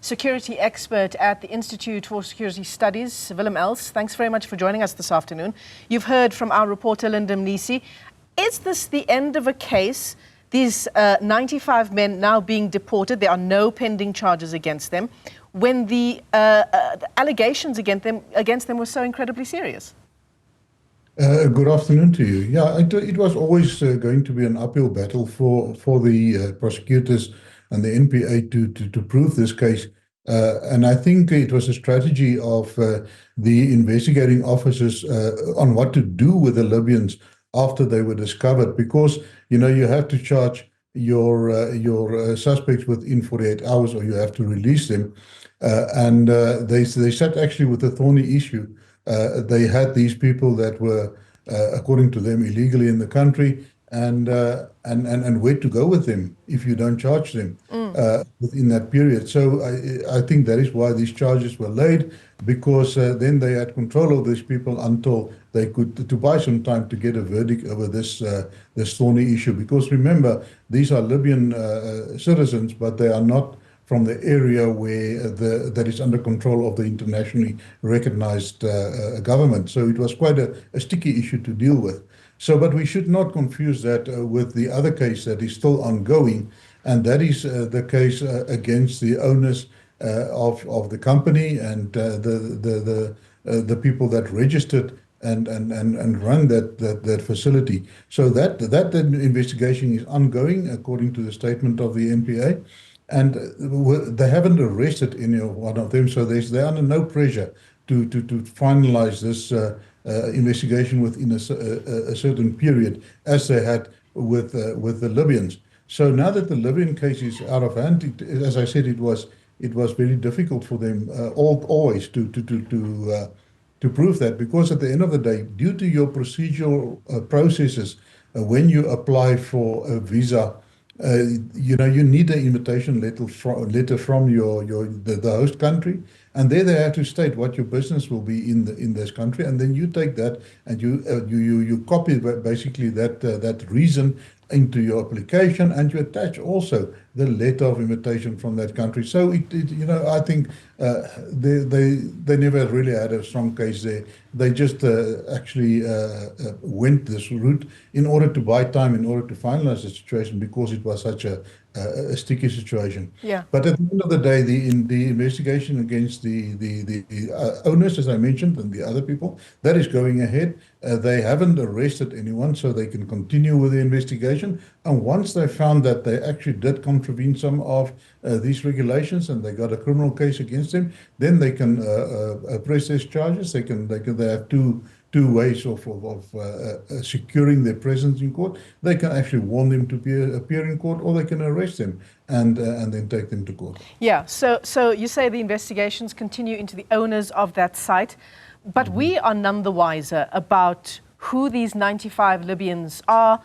security expert at the Institute for Security Studies, Willem Els. Thanks very much for joining us this afternoon. You've heard from our reporter, Linda Mnisi. Is this the end of a case? These 95 men now being deported, there are no pending charges against them, when the allegations against them were so incredibly serious? Good afternoon to you. Yeah, it was always going to be an uphill battle for the prosecutors and the NPA to prove this case. And I think it was a strategy of the investigating officers on what to do with the Libyans after they were discovered, because you have to charge your suspects within 48 hours or you have to release them. And they sat actually with a thorny issue. They had these people that were, according to them, illegally in the country, and where to go with them if you don't charge them within that period. So I think that is why these charges were laid, because then they had control of these people until they could to buy some time to get a verdict over this thorny issue. Because remember, these are Libyan citizens, but they are not from the area where that is under control of the internationally recognized government. So it was quite a sticky issue to deal with. So, but we should not confuse that with the other case that is still ongoing, and that is the case against the owners of the company and the people that registered and run that facility. So that investigation is ongoing according to the statement of the NPA. And they haven't arrested any one of them, so they're under no pressure to finalize this investigation within a certain period, as they had with the Libyans. So now that the Libyan case is out of hand, as I said, it was very difficult for them always to prove that, because at the end of the day, due to your procedural processes, when you apply for a visa, you need an invitation letter from the host country, and there they have to state what your business will be in this country, and then you take that and you copy basically that reason into your application, and you attach also the letter of invitation from that country. So I think they never really had a strong case there. They just actually went this route in order to buy time, in order to finalize the situation, because it was such a sticky situation. Yeah. But at the end of the day, the investigation against the owners, as I mentioned, and the other people, that is going ahead. They haven't arrested anyone, so they can continue with the investigation. And once they found that they actually did contravene some of these regulations and they got a criminal case against them, then they can press these charges. They have two ways of securing their presence in court. They can actually warn them to appear in court, or they can arrest them and then take them to court. Yeah, so you say the investigations continue into the owners of that site, but we are none the wiser about who these 95 Libyans are,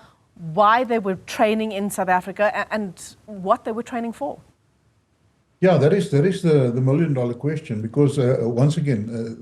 why they were training in South Africa, and what they were training for. Yeah, that is the million-dollar question, because once again,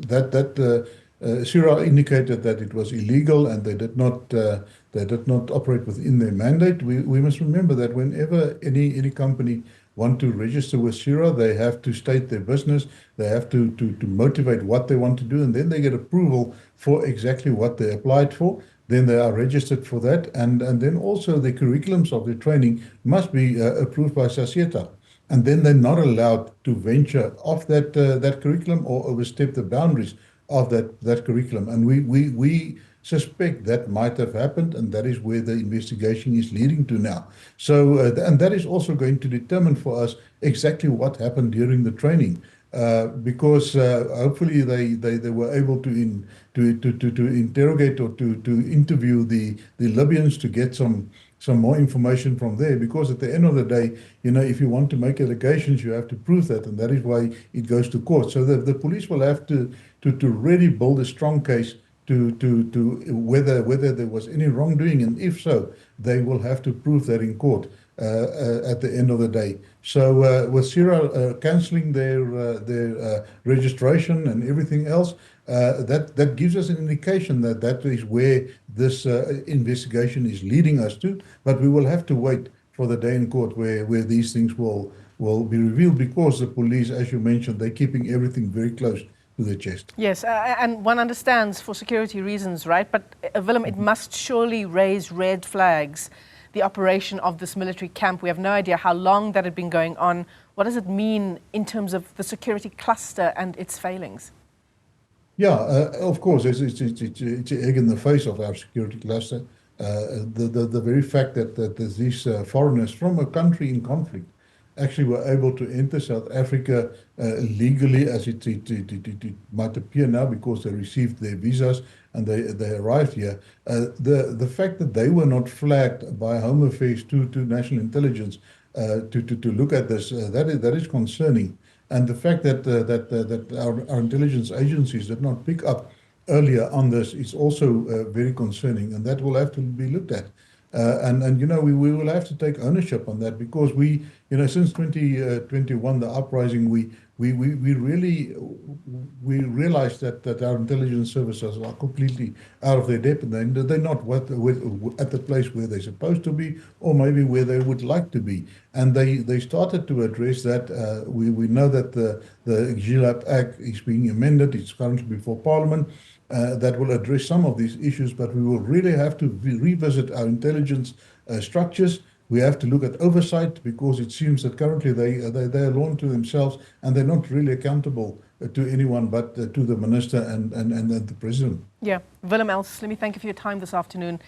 Syria indicated that it was illegal and they did not operate within their mandate. We must remember that whenever any company want to register with Syria, they have to state their business, they have to motivate what they want to do, and then they get approval for exactly what they applied for. Then they are registered for that, and then also the curriculums of the training must be approved by SACETA. And then they're not allowed to venture off that curriculum or overstep the boundaries of that curriculum. And we suspect that might have happened, and that is where the investigation is leading to now. So, and that is also going to determine for us exactly what happened during the training, because hopefully they were able to interrogate or to interview the Libyans to get some more information from there, because at the end of the day, if you want to make allegations, you have to prove that, and that is why it goes to court. So the police will have to really build a strong case to whether there was any wrongdoing, and if so, they will have to prove that in court at the end of the day. So with Syria cancelling their registration and everything else, that gives us an indication that is where this investigation is leading us to. But we will have to wait for the day in court where these things will will be revealed, because the police, as you mentioned, they're keeping everything very close to their chest. Yes, and one understands for security reasons, right? But Willem, it must surely raise red flags, the operation of this military camp. We have no idea how long that had been going on. What does it mean in terms of the security cluster and its failings? Yeah, of course, it's an egg in the face of our security cluster. The very fact that these foreigners from a country in conflict actually were able to enter South Africa legally, as it might appear now, because they received their visas and they arrived here. The fact that they were not flagged by Home Affairs to National Intelligence to look at this, that is concerning. And the fact that our intelligence agencies did not pick up earlier on this is also very concerning, and that will have to be looked at. And you know, we will have to take ownership on that, because we, you know, since 2021, the uprising, we really realized that our intelligence services are completely out of their depth, and they're not at the place where they're supposed to be, or maybe where they would like to be. And they started to address that. We know that the GLAP Act is being amended. It's currently before Parliament. That will address some of these issues, but we will really have to revisit our intelligence structures. We have to look at oversight, because it seems that currently they are alone to themselves, and they're not really accountable to anyone but to the minister and the president. Yeah, Willem Els, let me thank you for your time this afternoon.